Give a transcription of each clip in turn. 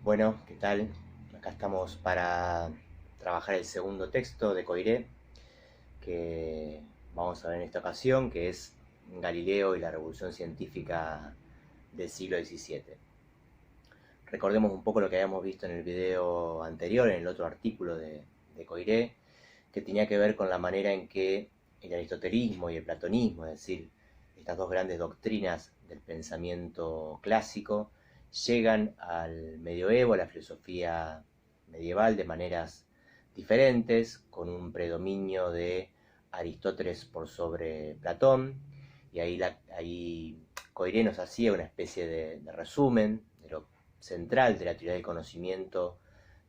Bueno, ¿qué tal? Acá estamos para trabajar el segundo texto de Coiré, que vamos a ver en esta ocasión, que es Galileo y la revolución científica del siglo XVII. Recordemos un poco lo que habíamos visto en el video anterior, en el otro artículo de Coiré, que tenía que ver con la manera en que el aristotelismo y el platonismo, es decir, estas dos grandes doctrinas del pensamiento clásico, llegan al medioevo, a la filosofía medieval, de maneras diferentes, con un predominio de Aristóteles por sobre Platón, y ahí Coiré nos hacía una especie de resumen de lo central de la teoría del conocimiento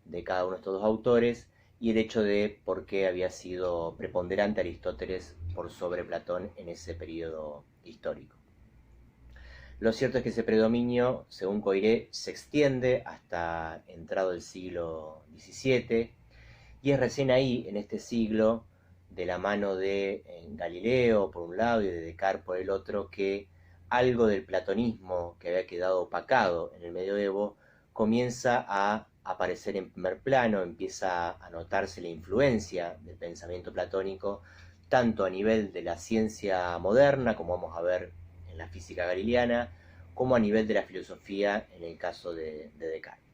de cada uno de estos dos autores, y el hecho de por qué había sido preponderante Aristóteles por sobre Platón en ese periodo histórico. Lo cierto es que ese predominio, según Coiré, se extiende hasta entrado el siglo XVII, y es recién ahí, en este siglo, de la mano de Galileo por un lado y de Descartes por el otro, que algo del platonismo que había quedado opacado en el medioevo comienza a aparecer en primer plano, empieza a notarse la influencia del pensamiento platónico, tanto a nivel de la ciencia moderna, como vamos a ver en la física galileana, como a nivel de la filosofía en el caso de Descartes.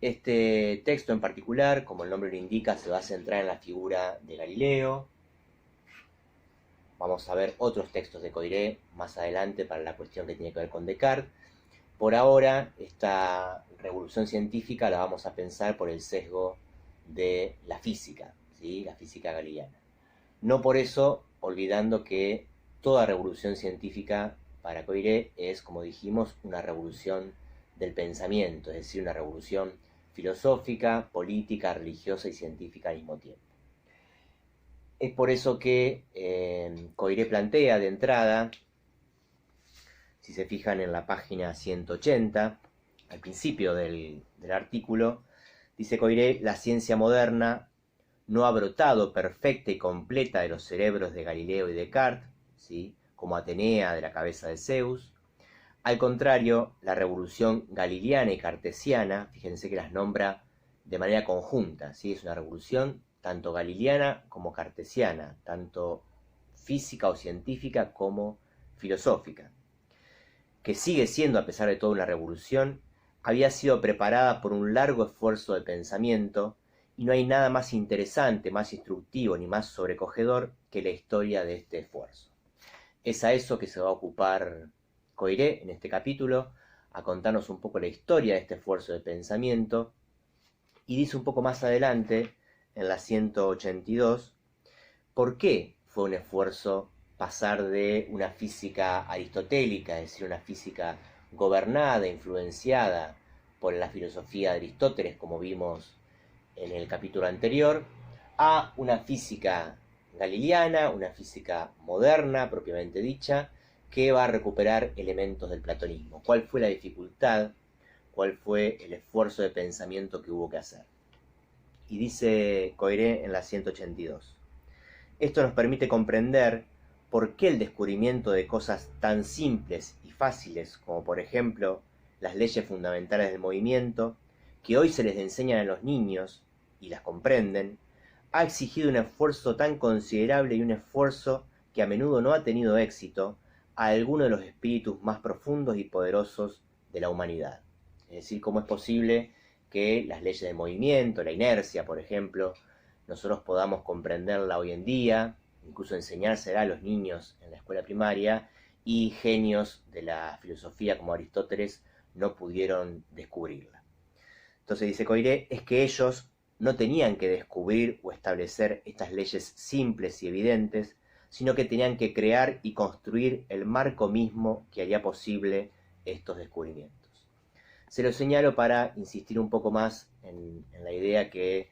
Este texto en particular, como el nombre lo indica, se va a centrar en la figura de Galileo. Vamos a ver otros textos de Coiré más adelante para la cuestión que tiene que ver con Descartes. Por ahora, esta revolución científica la vamos a pensar por el sesgo de la física, ¿sí? La física galileana. No por eso olvidando que toda revolución científica para Coiré es, como dijimos, una revolución del pensamiento, es decir, una revolución filosófica, política, religiosa y científica al mismo tiempo. Es por eso que Coiré plantea de entrada, si se fijan en la página 180, al principio del artículo, dice Coiré: la ciencia moderna no ha brotado perfecta y completa de los cerebros de Galileo y Descartes, ¿sí?, como Atenea de la cabeza de Zeus. Al contrario, la revolución galileana y cartesiana, fíjense que las nombra de manera conjunta, ¿sí? Es una revolución tanto galileana como cartesiana, tanto física o científica como filosófica, que sigue siendo, a pesar de todo, una revolución. Había sido preparada por un largo esfuerzo de pensamiento, y no hay nada más interesante, más instructivo ni más sobrecogedor que la historia de este esfuerzo. Es a eso que se va a ocupar Coiré en este capítulo, a contarnos un poco la historia de este esfuerzo de pensamiento, y dice un poco más adelante, en la 182, por qué fue un esfuerzo pasar de una física aristotélica, es decir, una física gobernada, influenciada por la filosofía de Aristóteles, como vimos en el capítulo anterior, a una física galileana, una física moderna propiamente dicha, que va a recuperar elementos del platonismo. ¿Cuál fue la dificultad? ¿Cuál fue el esfuerzo de pensamiento que hubo que hacer? Y dice Coiré en la 182: esto nos permite comprender por qué el descubrimiento de cosas tan simples y fáciles como, por ejemplo, las leyes fundamentales del movimiento, que hoy se les enseñan a los niños y las comprenden, ha exigido un esfuerzo tan considerable, y un esfuerzo que a menudo no ha tenido éxito, a alguno de los espíritus más profundos y poderosos de la humanidad. Es decir, cómo es posible que las leyes del movimiento, la inercia, por ejemplo, nosotros podamos comprenderla hoy en día, incluso enseñársela a los niños en la escuela primaria, y genios de la filosofía como Aristóteles no pudieron descubrirla. Entonces dice Coiré, es que ellos no tenían que descubrir o establecer estas leyes simples y evidentes, sino que tenían que crear y construir el marco mismo que haría posible estos descubrimientos. Se lo señalo para insistir un poco más en la idea que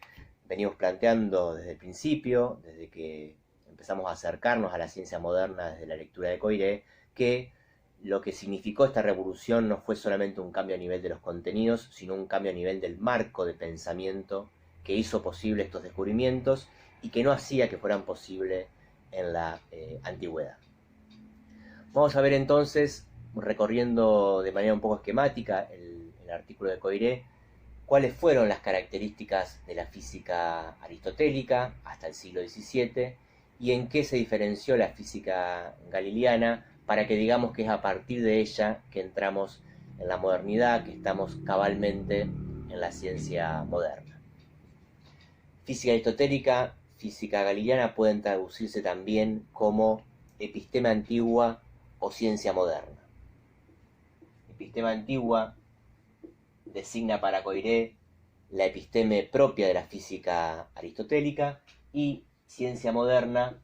venimos planteando desde el principio, desde que empezamos a acercarnos a la ciencia moderna desde la lectura de Coiré, que lo que significó esta revolución no fue solamente un cambio a nivel de los contenidos, sino un cambio a nivel del marco de pensamiento que hizo posible estos descubrimientos y que no hacía que fueran posibles en la antigüedad. Vamos a ver entonces, recorriendo de manera un poco esquemática el el artículo de Coiré cuáles fueron las características de la física aristotélica hasta el siglo XVII y en qué se diferenció la física galileana para que digamos que es a partir de ella que entramos en la modernidad, que estamos cabalmente en la ciencia moderna. Física aristotélica, física galileana pueden traducirse también como epistema antigua o ciencia moderna. Epistema antigua designa para Coiré la episteme propia de la física aristotélica y ciencia moderna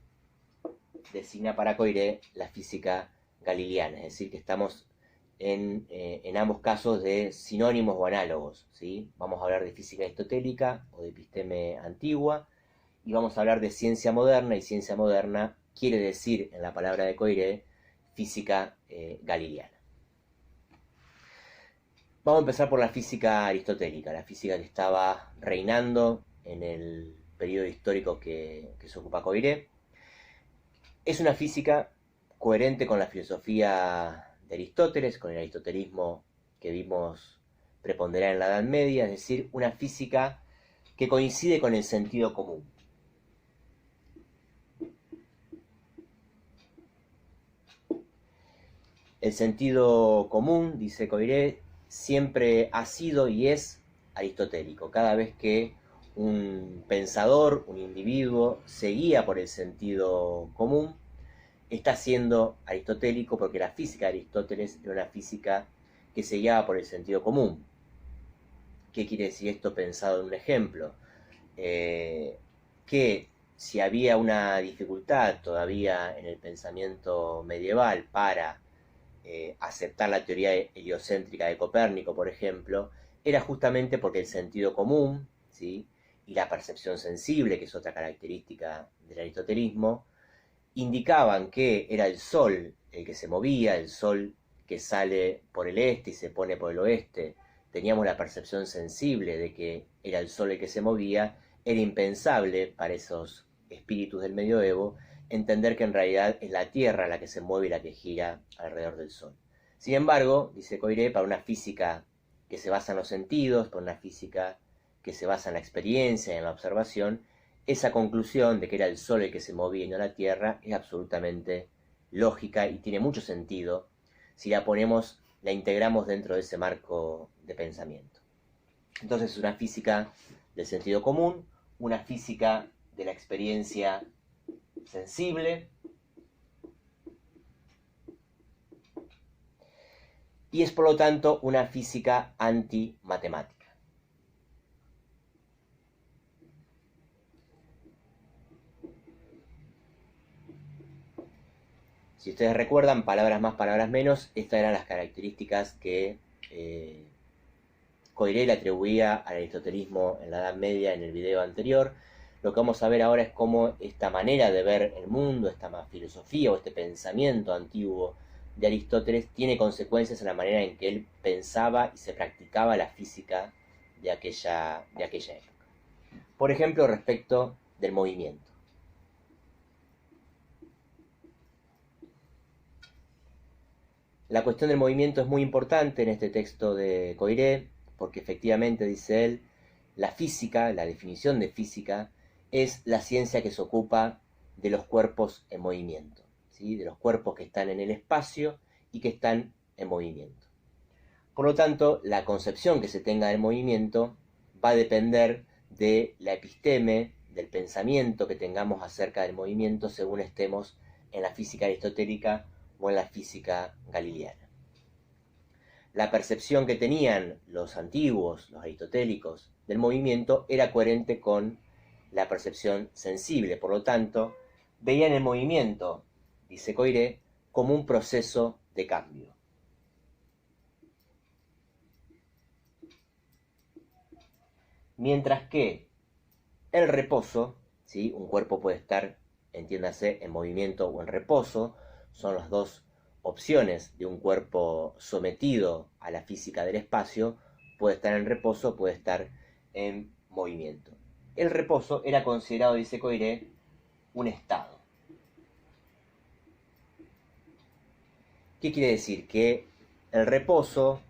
designa para Coiré la física galileana, es decir, que estamos en ambos casos de sinónimos o análogos, ¿sí? Vamos a hablar de física aristotélica o de episteme antigua y vamos a hablar de ciencia moderna, y ciencia moderna quiere decir en la palabra de Coiré física galileana. Vamos a empezar por la física aristotélica, la física que estaba reinando en el periodo histórico que se ocupa Coiré. Es una física coherente con la filosofía de Aristóteles, con el aristotelismo que vimos preponderar en la Edad Media, es decir, una física que coincide con el sentido común. El sentido común, dice Coiré, siempre ha sido y es aristotélico. Cada vez que un pensador, un individuo, se guía por el sentido común, está siendo aristotélico, porque la física de Aristóteles era una física que se guiaba por el sentido común. ¿Qué quiere decir esto pensado en un ejemplo? Que si había una dificultad todavía en el pensamiento medieval para aceptar la teoría heliocéntrica de Copérnico, por ejemplo, era justamente porque el sentido común, ¿sí?, y la percepción sensible, que es otra característica del aristotelismo, indicaban que era el Sol el que se movía, el Sol que sale por el este y se pone por el oeste. Teníamos la percepción sensible de que era el Sol el que se movía. Era impensable para esos espíritus del medioevo entender que en realidad es la Tierra la que se mueve y la que gira alrededor del Sol. Sin embargo, dice Coiré, para una física que se basa en los sentidos, para una física que se basa en la experiencia y en la observación, esa conclusión de que era el Sol el que se movía y no la Tierra es absolutamente lógica y tiene mucho sentido si la integramos dentro de ese marco de pensamiento. Entonces es una física del sentido común, una física de la experiencia sensible, y es por lo tanto una física antimatemática. Si ustedes recuerdan, palabras más, palabras menos, estas eran las características que Coiré le atribuía al aristotelismo en la Edad Media en el video anterior. Lo que vamos a ver ahora es cómo esta manera de ver el mundo, esta filosofía o este pensamiento antiguo de Aristóteles tiene consecuencias en la manera en que él pensaba y se practicaba la física de aquella época. Por ejemplo, respecto del movimiento. La cuestión del movimiento es muy importante en este texto de Coiré, porque efectivamente, dice él, la física, la definición de física, es la ciencia que se ocupa de los cuerpos en movimiento, ¿sí?, de los cuerpos que están en el espacio y que están en movimiento. Por lo tanto, la concepción que se tenga del movimiento va a depender de la episteme, del pensamiento que tengamos acerca del movimiento según estemos en la física aristotélica o en la física galileana. La percepción que tenían los antiguos, los aristotélicos, del movimiento era coherente con la percepción sensible. Por lo tanto, veían el movimiento, dice Coiré, como un proceso de cambio. Mientras que el reposo, ¿sí?, un cuerpo puede estar, entiéndase, en movimiento o en reposo, son las dos opciones de un cuerpo sometido a la física del espacio, puede estar en reposo, puede estar en movimiento. El reposo era considerado, dice Coiré, un estado. ¿Qué quiere decir? Que el reposo,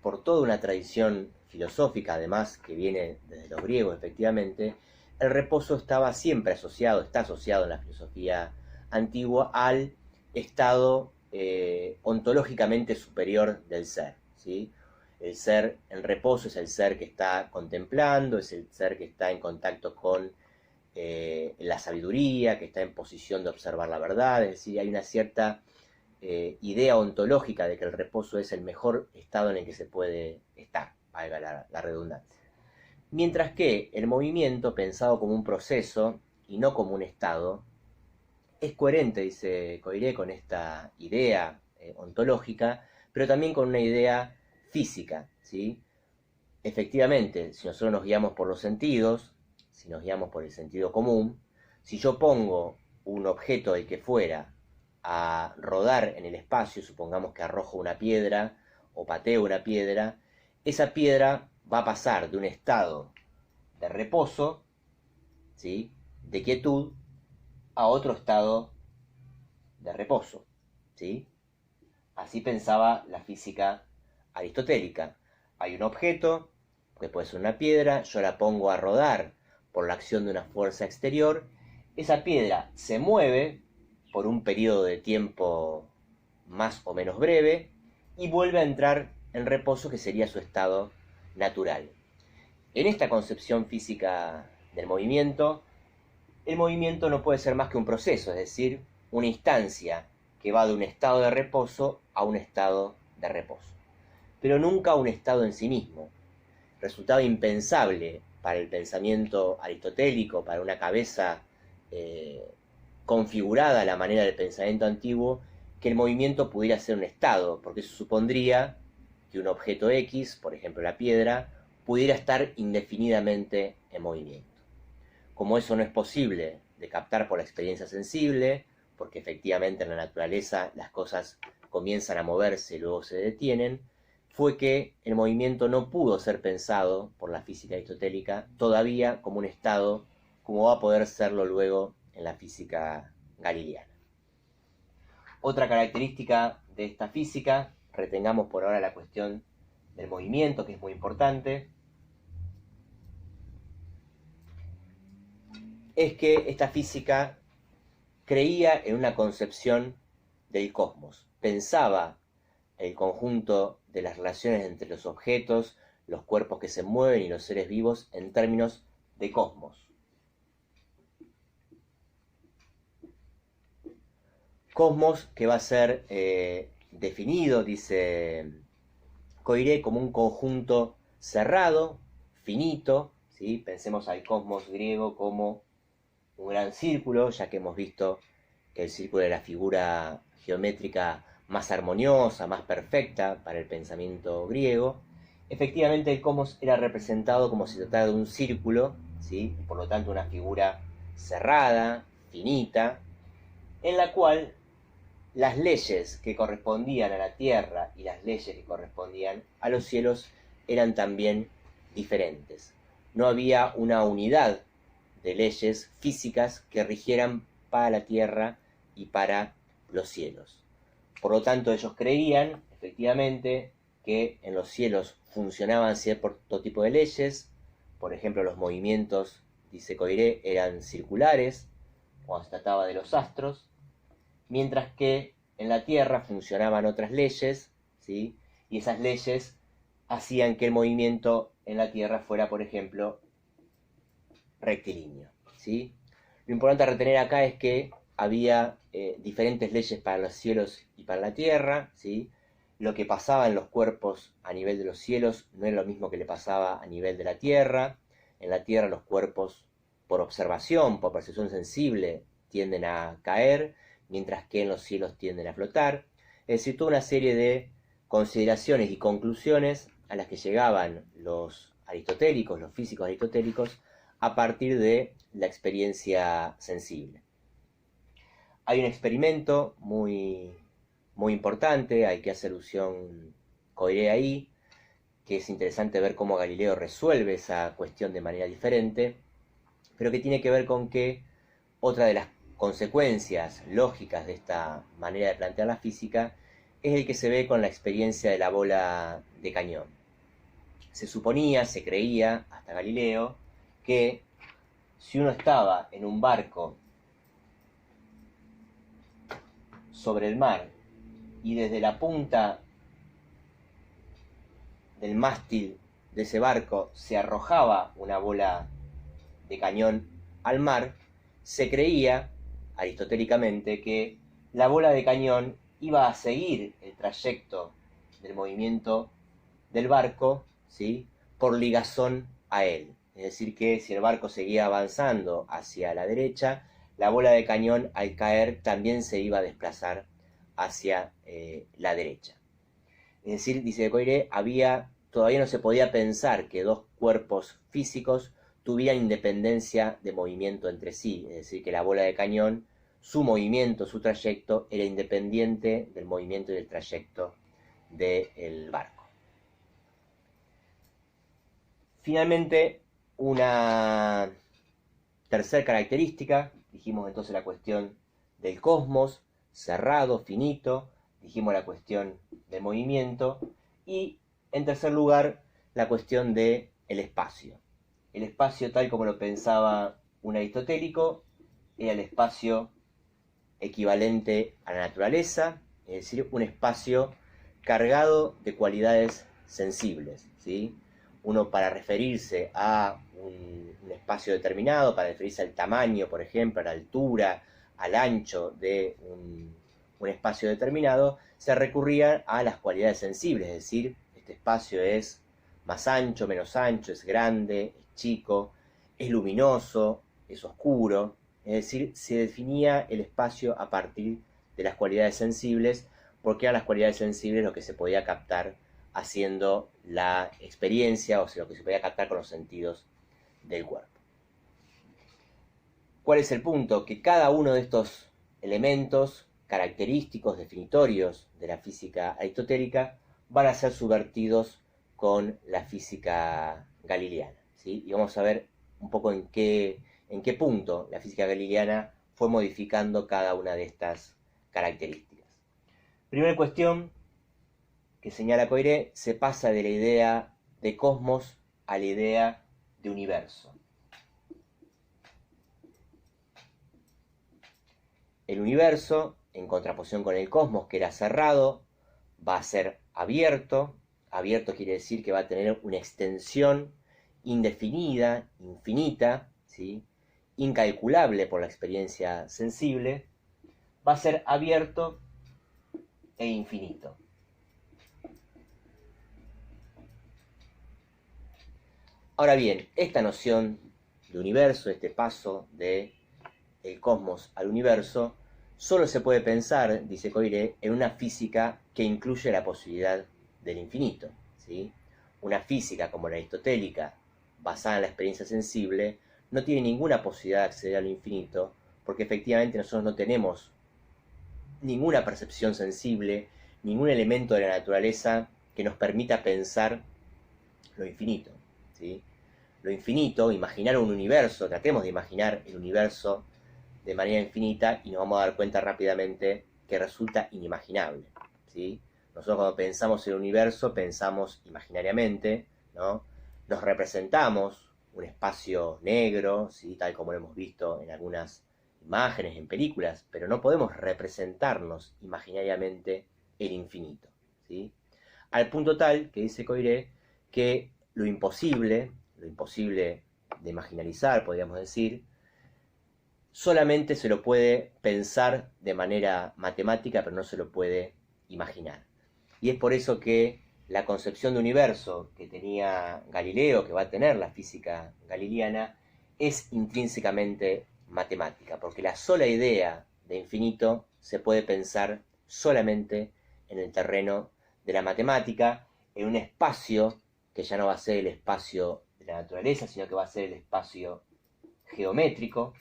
por toda una tradición filosófica, además, que viene desde los griegos, efectivamente, el reposo estaba siempre asociado, está asociado en la filosofía antigua al estado ontológicamente superior del ser, ¿sí? El ser en reposo es el ser que está contemplando, es el ser que está en contacto con la sabiduría, que está en posición de observar la verdad, es decir, hay una cierta idea ontológica de que el reposo es el mejor estado en el que se puede estar, valga la redundancia. Mientras que el movimiento, pensado como un proceso y no como un estado, es coherente, dice Coiré, con esta idea ontológica, pero también con una idea física, ¿sí? Efectivamente, si nosotros nos guiamos por los sentidos, si nos guiamos por el sentido común, si yo pongo un objeto del que fuera a rodar en el espacio, supongamos que arrojo una piedra o pateo una piedra, esa piedra va a pasar de un estado de reposo, ¿sí?, de quietud, a otro estado de reposo, ¿sí? Así pensaba la física aristotélica. Hay un objeto, que puede ser una piedra, yo la pongo a rodar por la acción de una fuerza exterior, esa piedra se mueve por un periodo de tiempo más o menos breve y vuelve a entrar en reposo, que sería su estado natural. En esta concepción física del movimiento, el movimiento no puede ser más que un proceso, es decir, una instancia que va de un estado de reposo a un estado de reposo, pero nunca un estado en sí mismo. Resultaba impensable para el pensamiento aristotélico, para una cabeza configurada a la manera del pensamiento antiguo, que el movimiento pudiera ser un estado, porque eso supondría que un objeto X, por ejemplo la piedra, pudiera estar indefinidamente en movimiento. Como eso no es posible de captar por la experiencia sensible, porque efectivamente en la naturaleza las cosas comienzan a moverse y luego se detienen, fue que el movimiento no pudo ser pensado por la física aristotélica todavía como un estado, como va a poder serlo luego en la física galileana. Otra característica de esta física, retengamos por ahora la cuestión del movimiento, que es muy importante, es que esta física creía en una concepción del cosmos, pensaba el conjunto de las relaciones entre los objetos, los cuerpos que se mueven y los seres vivos en términos de cosmos. Cosmos que va a ser definido, dice Coiré, como un conjunto cerrado, finito, ¿sí? Pensemos al cosmos griego como un gran círculo, ya que hemos visto que el círculo es la figura geométrica más armoniosa, más perfecta para el pensamiento griego. Efectivamente, el cosmos era representado como si se tratara de un círculo, ¿sí?, por lo tanto una figura cerrada, finita, en la cual las leyes que correspondían a la tierra y las leyes que correspondían a los cielos eran también diferentes. No había una unidad de leyes físicas que rigieran para la tierra y para los cielos. Por lo tanto, ellos creían, efectivamente, que en los cielos funcionaban cierto tipo de leyes. Por ejemplo, los movimientos, dice Coiré, eran circulares cuando se trataba de los astros, mientras que en la tierra funcionaban otras leyes, ¿sí?, y esas leyes hacían que el movimiento en la tierra fuera, por ejemplo, rectilíneo, ¿sí? Lo importante a retener acá es que había diferentes leyes para los cielos y para la tierra, ¿sí? Lo que pasaba en los cuerpos a nivel de los cielos no es lo mismo que le pasaba a nivel de la tierra. En la tierra los cuerpos, por observación, por percepción sensible, tienden a caer, mientras que en los cielos tienden a flotar. Es decir, toda una serie de consideraciones y conclusiones a las que llegaban los aristotélicos, los físicos aristotélicos, a partir de la experiencia sensible. Hay un experimento muy importante, hay que hacer alusión Coiré ahí, que es interesante ver cómo Galileo resuelve esa cuestión de manera diferente, pero que tiene que ver con que otra de las consecuencias lógicas de esta manera de plantear la física es el que se ve con la experiencia de la bola de cañón. se suponía, se creía, hasta Galileo, que si uno estaba en un barco sobre el mar y desde la punta del mástil de ese barco se arrojaba una bola de cañón al mar, se creía, aristotélicamente, que la bola de cañón iba a seguir el trayecto del movimiento del barco, ¿sí?, por ligazón a él. Es decir, que si el barco seguía avanzando hacia la derecha, la bola de cañón al caer también se iba a desplazar hacia la derecha. Es decir, dice de Coiré, todavía no se podía pensar que dos cuerpos físicos tuvieran independencia de movimiento entre sí, es decir, que la bola de cañón, su movimiento, su trayecto, era independiente del movimiento y del trayecto del barco. Finalmente, una tercera característica, dijimos entonces la cuestión del cosmos, cerrado, finito, dijimos la cuestión del movimiento, y en tercer lugar, la cuestión del espacio. El espacio, tal como lo pensaba un aristotélico, era el espacio equivalente a la naturaleza, es decir, un espacio cargado de cualidades sensibles, ¿sí? Uno, para referirse a un espacio determinado, para referirse al tamaño, por ejemplo, a la altura, al ancho de un espacio determinado, se recurría a las cualidades sensibles, es decir, este espacio es más ancho, menos ancho, es grande, es chico, es luminoso, es oscuro, es decir, se definía el espacio a partir de las cualidades sensibles, porque eran las cualidades sensibles lo que se podía captar haciendo la experiencia, o sea, lo que se podía captar con los sentidos del cuerpo. ¿Cuál es el punto? Que cada uno de estos elementos característicos, definitorios de la física aristotélica, van a ser subvertidos con la física galileana, ¿sí? Y vamos a ver un poco en qué punto la física galileana fue modificando cada una de estas características. Primera cuestión que señala Coiré, se pasa de la idea de cosmos a la idea de universo. El universo, en contraposición con el cosmos, que era cerrado, va a ser abierto. Abierto quiere decir que va a tener una extensión indefinida, infinita, ¿sí?, incalculable por la experiencia sensible. Va a ser abierto e infinito. Ahora bien, esta noción de universo, este paso del cosmos al universo, solo se puede pensar, dice Coiré, en una física que incluye la posibilidad del infinito, ¿sí? Una física como la aristotélica, basada en la experiencia sensible, no tiene ninguna posibilidad de acceder al infinito, porque efectivamente nosotros no tenemos ninguna percepción sensible, ningún elemento de la naturaleza que nos permita pensar lo infinito, ¿sí? Lo infinito, imaginar un universo, tratemos de imaginar el universo de manera infinita y nos vamos a dar cuenta rápidamente que resulta inimaginable, ¿sí? Nosotros cuando pensamos en el universo pensamos imaginariamente, ¿no? Nos representamos un espacio negro, ¿sí?, tal como lo hemos visto en algunas imágenes, en películas, pero no podemos representarnos imaginariamente el infinito, ¿sí? Al punto tal que dice Coiré que lo imposible de imaginarizar, podríamos decir, solamente se lo puede pensar de manera matemática, pero no se lo puede imaginar. Y es por eso que la concepción de universo que tenía Galileo, que va a tener la física galileana, es intrínsecamente matemática, porque la sola idea de infinito se puede pensar solamente en el terreno de la matemática, en un espacio que ya no va a ser el espacio de la naturaleza, sino que va a ser el espacio geométrico.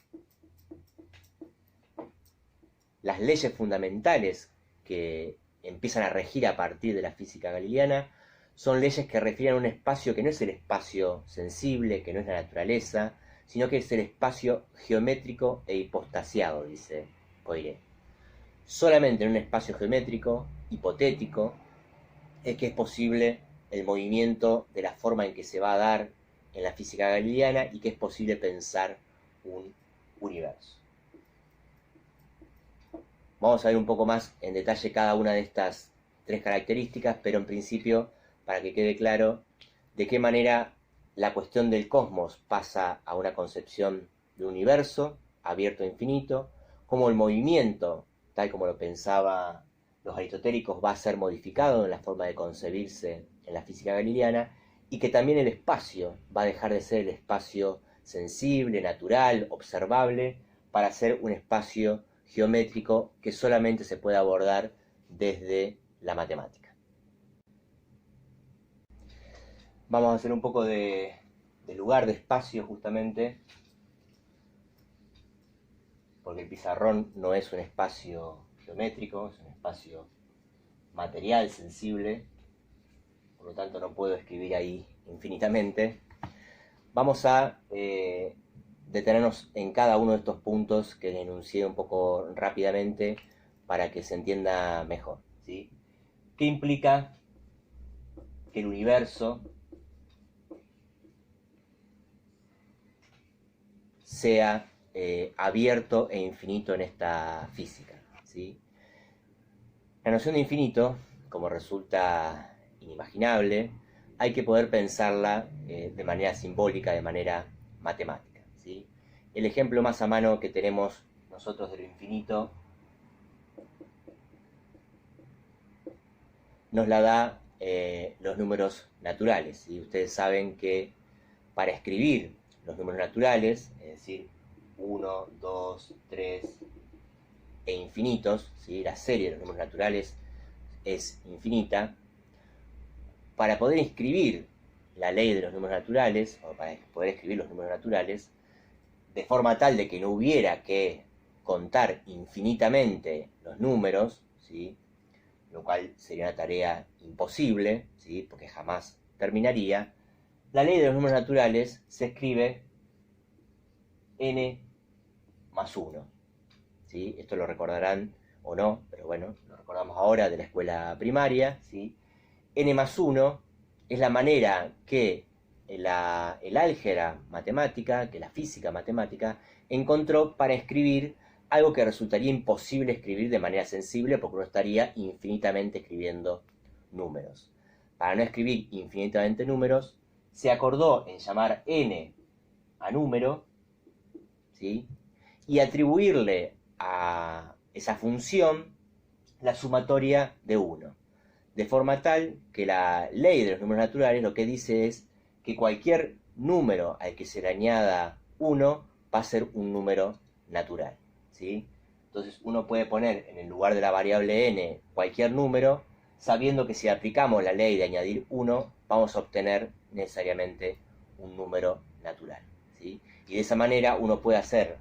Las leyes fundamentales que empiezan a regir a partir de la física galileana son leyes que refieren a un espacio que no es el espacio sensible, que no es la naturaleza, sino que es el espacio geométrico e hipostasiado, dice Coiré. Solamente en un espacio geométrico, hipotético, es que es posible el movimiento de la forma en que se va a dar en la física galileana y que es posible pensar un universo. Vamos a ver un poco más en detalle cada una de estas tres características, pero en principio, para que quede claro de qué manera la cuestión del cosmos pasa a una concepción de universo abierto e infinito, cómo el movimiento, tal como lo pensaban los aristotélicos, va a ser modificado en la forma de concebirse en la física galileana, y que también el espacio va a dejar de ser el espacio sensible, natural, observable, para ser un espacio geométrico que solamente se puede abordar desde la matemática. Vamos a hacer un poco de lugar, de espacio, justamente, porque el pizarrón no es un espacio geométrico, es un espacio material, sensible, por lo tanto no puedo escribir ahí infinitamente. Vamos a detenernos en cada uno de estos puntos que enuncié un poco rápidamente para que se entienda mejor, ¿sí? ¿Qué implica que el universo sea abierto e infinito en esta física, ¿sí? La noción de infinito, como resulta inimaginable, hay que poder pensarla de manera simbólica, de manera matemática, ¿sí? El ejemplo más a mano que tenemos nosotros de lo infinito nos la da los números naturales, ¿sí? Ustedes saben que para escribir los números naturales, es decir, 1, 2, 3 e infinitos, ¿sí? La serie de los números naturales es infinita. Para poder escribir la ley de los números naturales, o para poder escribir los números naturales, de forma tal de que no hubiera que contar infinitamente los números, ¿sí? Lo cual sería una tarea imposible, ¿sí? Porque jamás terminaría, la ley de los números naturales se escribe n más 1, ¿sí? Esto lo recordarán o no, pero bueno, lo recordamos ahora de la escuela primaria, ¿sí? N más 1 es la manera que el álgebra matemática, que la física matemática, encontró para escribir algo que resultaría imposible escribir de manera sensible porque uno estaría infinitamente escribiendo números. Para no escribir infinitamente números, se acordó en llamar n a número, ¿sí? Y atribuirle a esa función la sumatoria de 1. De forma tal que la ley de los números naturales lo que dice es que cualquier número al que se le añada 1 va a ser un número natural, ¿sí? Entonces uno puede poner en el lugar de la variable n cualquier número, sabiendo que si aplicamos la ley de añadir 1, vamos a obtener necesariamente un número natural, ¿sí? Y de esa manera uno puede hacer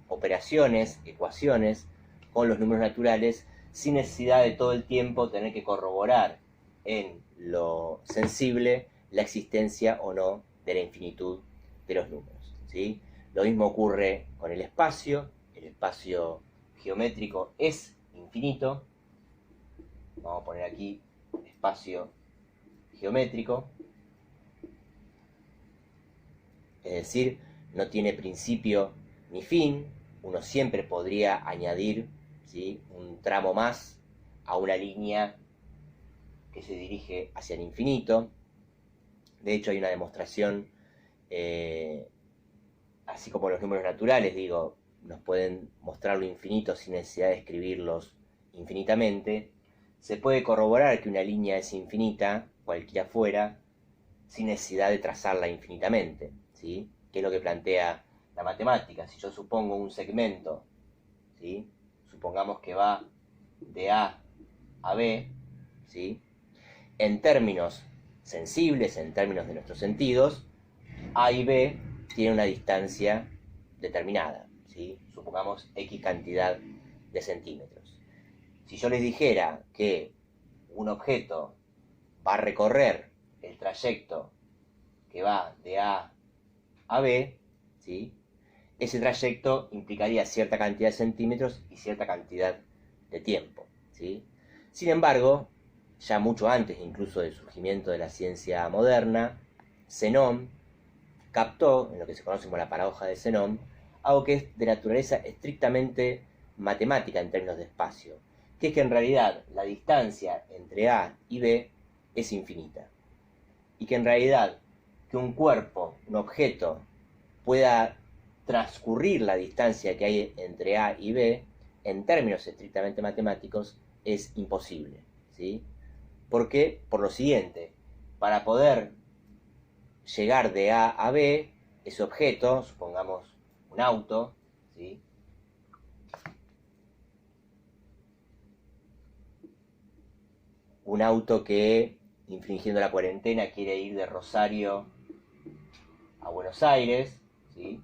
operaciones, ecuaciones con los números naturales sin necesidad de todo el tiempo tener que corroborar en lo sensible la existencia o no de la infinitud de los números, ¿sí? Lo mismo ocurre con el espacio geométrico es infinito. Vamos a poner aquí espacio geométrico, es decir, no tiene principio ni fin. Uno siempre podría añadir, ¿sí?, un tramo más a una línea que se dirige hacia el infinito. De hecho, hay una demostración, así como los números naturales, digo, nos pueden mostrar lo infinito sin necesidad de escribirlos infinitamente. Se puede corroborar que una línea es infinita, cualquiera fuera, sin necesidad de trazarla infinitamente, ¿sí? Que es lo que plantea la matemática. Si yo supongo un segmento, ¿sí?, supongamos que va de A a B, ¿sí?, en términos sensibles, en términos de nuestros sentidos, A y B tienen una distancia determinada, ¿sí? Supongamos X cantidad de centímetros. Si yo les dijera que un objeto va a recorrer el trayecto que va de A a B, ¿sí?, ese trayecto implicaría cierta cantidad de centímetros y cierta cantidad de tiempo, ¿sí? Sin embargo, ya mucho antes incluso del surgimiento de la ciencia moderna, Zenón captó, en lo que se conoce como la paradoja de Zenón, algo que es de naturaleza estrictamente matemática en términos de espacio, que es que en realidad la distancia entre A y B es infinita, y que en realidad que un cuerpo, un objeto, pueda transcurrir la distancia que hay entre A y B, en términos estrictamente matemáticos, es imposible, ¿sí? Porque, por lo siguiente, para poder llegar de A a B, ese objeto, supongamos un auto, ¿sí? Un auto que, infringiendo la cuarentena, quiere ir de Rosario a Buenos Aires, ¿sí?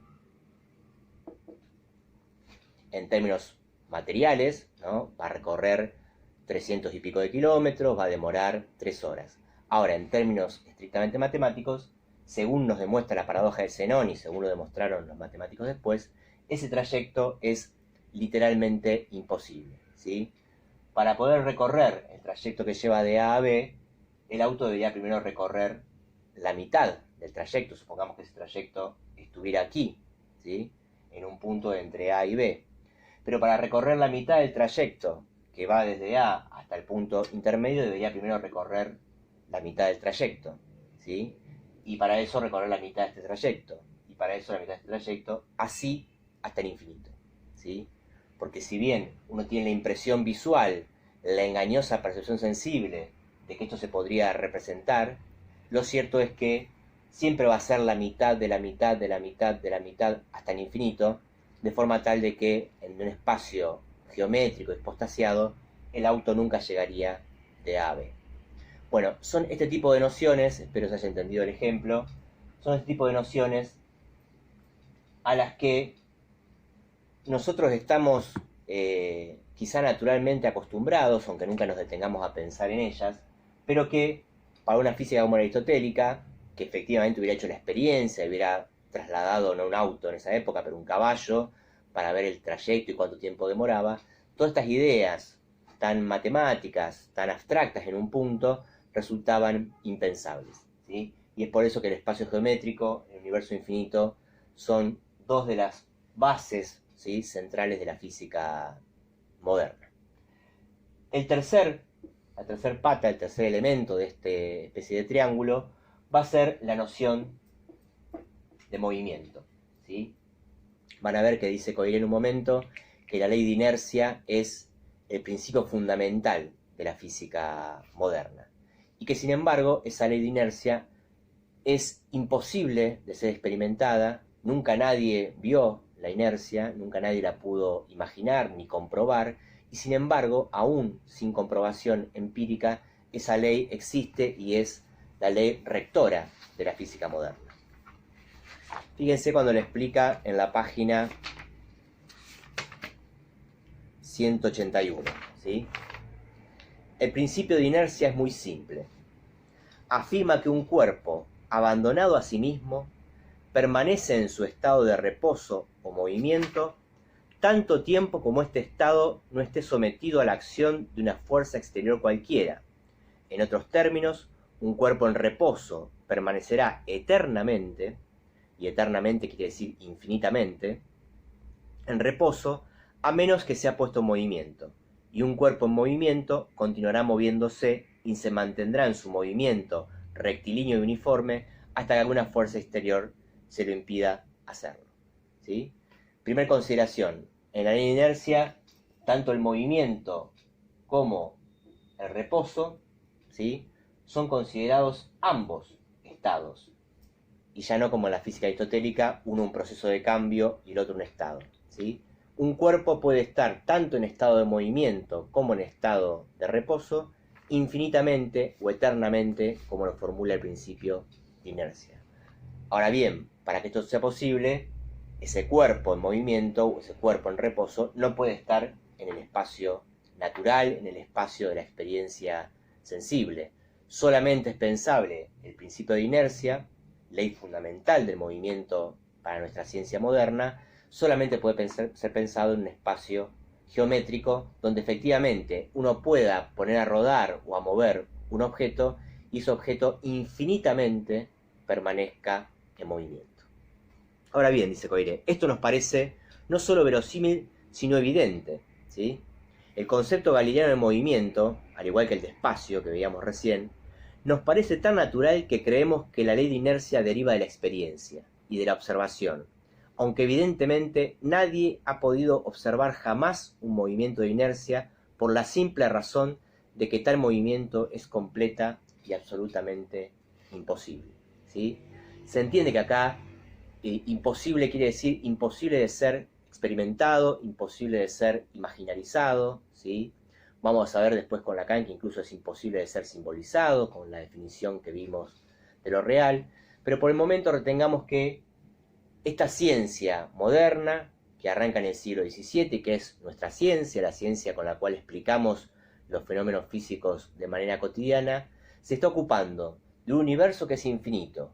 En términos materiales, ¿no? Va a recorrer 300 y pico de kilómetros, va a demorar 3 horas. Ahora, en términos estrictamente matemáticos, según nos demuestra la paradoja de Zenón y según lo demostraron los matemáticos después, ese trayecto es literalmente imposible, ¿sí? Para poder recorrer el trayecto que lleva de A a B, el auto debería primero recorrer la mitad del trayecto. Supongamos que ese trayecto estuviera aquí, ¿sí? En un punto entre A y B. Pero para recorrer la mitad del trayecto, que va desde A hasta el punto intermedio, debería primero recorrer la mitad del trayecto, ¿sí? Y para eso recorrer la mitad de este trayecto. Y para eso la mitad de este trayecto, así hasta el infinito, ¿sí? Porque si bien uno tiene la impresión visual, la engañosa percepción sensible de que esto se podría representar, lo cierto es que siempre va a ser la mitad de la mitad de la mitad de la mitad hasta el infinito, de forma tal de que en un espacio geométrico hipostaciado el auto nunca llegaría de A a B. Bueno, son este tipo de nociones, espero se haya entendido el ejemplo, son este tipo de nociones a las que nosotros estamos quizá naturalmente acostumbrados, aunque nunca nos detengamos a pensar en ellas, pero que para una física como la aristotélica, que efectivamente hubiera hecho la experiencia, hubiera trasladado no un auto en esa época, pero un caballo, para ver el trayecto y cuánto tiempo demoraba, todas estas ideas tan matemáticas, tan abstractas en un punto, resultaban impensables, ¿sí? Y es por eso que el espacio geométrico, el universo infinito, son dos de las bases, ¿sí?, centrales de la física moderna. La tercer pata, el tercer elemento de esta especie de triángulo, va a ser la noción de movimiento, ¿sí? Van a ver que dice Coiré en un momento que la ley de inercia es el principio fundamental de la física moderna. Y que sin embargo esa ley de inercia es imposible de ser experimentada, nunca nadie vio la inercia, nunca nadie la pudo imaginar ni comprobar, y sin embargo, aún sin comprobación empírica, esa ley existe y es la ley rectora de la física moderna. Fíjense cuando le explica en la página 181, ¿sí? El principio de inercia es muy simple. Afirma que un cuerpo abandonado a sí mismo permanece en su estado de reposo o movimiento tanto tiempo como este estado no esté sometido a la acción de una fuerza exterior cualquiera. En otros términos, un cuerpo en reposo permanecerá eternamente, y eternamente quiere decir infinitamente, en reposo a menos que sea puesto en movimiento, y un cuerpo en movimiento continuará moviéndose y se mantendrá en su movimiento rectilíneo y uniforme hasta que alguna fuerza exterior se lo impida hacerlo, ¿sí? Primera consideración, en la ley de inercia, tanto el movimiento como el reposo, ¿sí?, son considerados ambos estados, y ya no como en la física aristotélica, uno un proceso de cambio y el otro un estado, ¿sí? Un cuerpo puede estar tanto en estado de movimiento como en estado de reposo, infinitamente o eternamente, como lo formula el principio de inercia. Ahora bien, para que esto sea posible, ese cuerpo en movimiento o ese cuerpo en reposo no puede estar en el espacio natural, en el espacio de la experiencia sensible. Solamente es pensable el principio de inercia, ley fundamental del movimiento para nuestra ciencia moderna, solamente puede ser pensado en un espacio geométrico donde efectivamente uno pueda poner a rodar o a mover un objeto y ese objeto infinitamente permanezca en movimiento. Ahora bien, dice Coiré, esto nos parece no solo verosímil, sino evidente, ¿sí? El concepto galileano de movimiento, al igual que el de espacio que veíamos recién, nos parece tan natural que creemos que la ley de inercia deriva de la experiencia y de la observación, aunque evidentemente nadie ha podido observar jamás un movimiento de inercia por la simple razón de que tal movimiento es completa y absolutamente imposible, ¿sí? Se entiende que acá imposible quiere decir imposible de ser experimentado, imposible de ser imaginarizado, ¿sí? Vamos a ver después con Lacan que incluso es imposible de ser simbolizado, con la definición que vimos de lo real, pero por el momento retengamos que esta ciencia moderna, que arranca en el siglo XVII, que es nuestra ciencia, la ciencia con la cual explicamos los fenómenos físicos de manera cotidiana, se está ocupando de un universo que es infinito,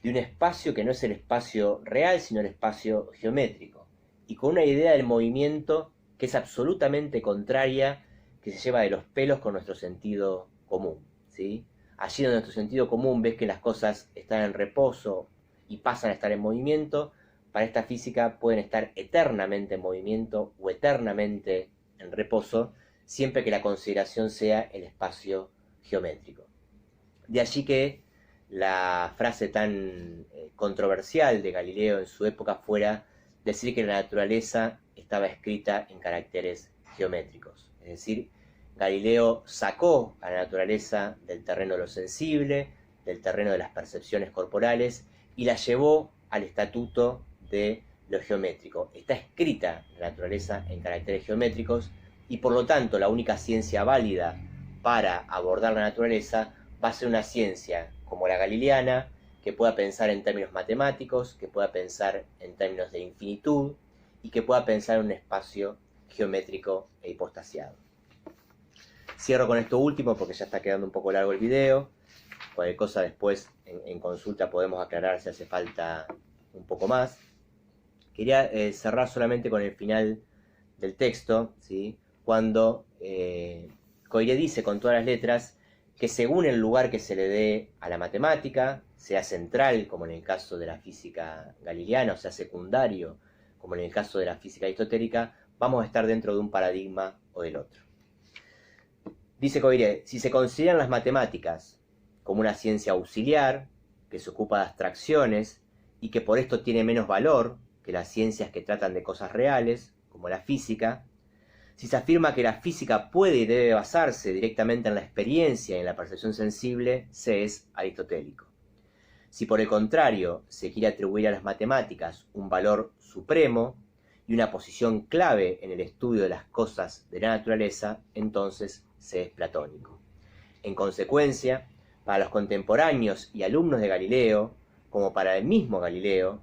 de un espacio que no es el espacio real, sino el espacio geométrico, y con una idea del movimiento que es absolutamente contraria, que se lleva de los pelos con nuestro sentido común, ¿sí? Allí donde nuestro sentido común ves que las cosas están en reposo y pasan a estar en movimiento, para esta física pueden estar eternamente en movimiento o eternamente en reposo, siempre que la consideración sea el espacio geométrico. De allí que la frase tan controversial de Galileo en su época fuera decir que la naturaleza estaba escrita en caracteres geométricos. Es decir, Galileo sacó a la naturaleza del terreno de lo sensible, del terreno de las percepciones corporales, y la llevó al estatuto de lo geométrico. Está escrita la naturaleza en caracteres geométricos, y por lo tanto la única ciencia válida para abordar la naturaleza va a ser una ciencia como la galileana, que pueda pensar en términos matemáticos, que pueda pensar en términos de infinitud y que pueda pensar en un espacio geométrico e hipostasiado. Cierro con esto último porque ya está quedando un poco largo el video. Cualquier cosa después en consulta podemos aclarar si hace falta un poco más. Quería cerrar solamente con el final del texto, ¿sí? Cuando Coiré dice con todas las letras que según el lugar que se le dé a la matemática, sea central, como en el caso de la física galileana, o sea secundario, como en el caso de la física aristotélica, vamos a estar dentro de un paradigma o del otro. Dice Coiré, si se consideran las matemáticas como una ciencia auxiliar, que se ocupa de abstracciones y que por esto tiene menos valor que las ciencias que tratan de cosas reales, como la física, si se afirma que la física puede y debe basarse directamente en la experiencia y en la percepción sensible, se es aristotélico. Si por el contrario se quiere atribuir a las matemáticas un valor supremo y una posición clave en el estudio de las cosas de la naturaleza, entonces se es platónico. En consecuencia, para los contemporáneos y alumnos de Galileo, como para el mismo Galileo,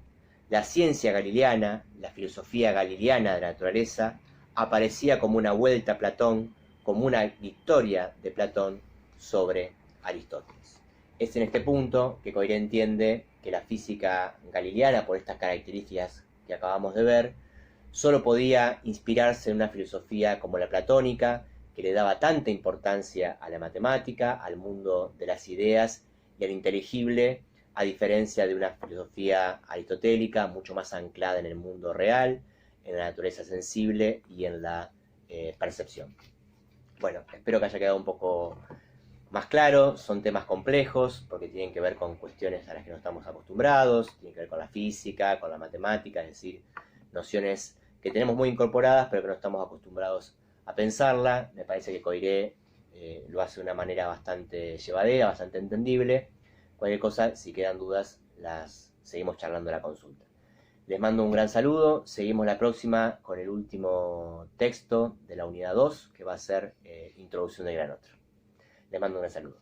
la ciencia galileana, la filosofía galileana de la naturaleza, aparecía como una vuelta a Platón, como una victoria de Platón sobre Aristóteles. Es en este punto que Coiré entiende que la física galileana, por estas características que acabamos de ver, solo podía inspirarse en una filosofía como la platónica, que le daba tanta importancia a la matemática, al mundo de las ideas y al inteligible, a diferencia de una filosofía aristotélica mucho más anclada en el mundo real, en la naturaleza sensible y en la percepción. Bueno, espero que haya quedado un poco más claro. Son temas complejos porque tienen que ver con cuestiones a las que no estamos acostumbrados, tienen que ver con la física, con la matemática, es decir, nociones que tenemos muy incorporadas pero que no estamos acostumbrados a pensarla. Me parece que Coiré lo hace de una manera bastante llevadera, bastante entendible. Cualquier cosa, si quedan dudas, las seguimos charlando en la consulta. Les mando un gran saludo, seguimos la próxima con el último texto de la unidad 2, que va a ser Introducción del Gran Otro. Les mando un gran saludo.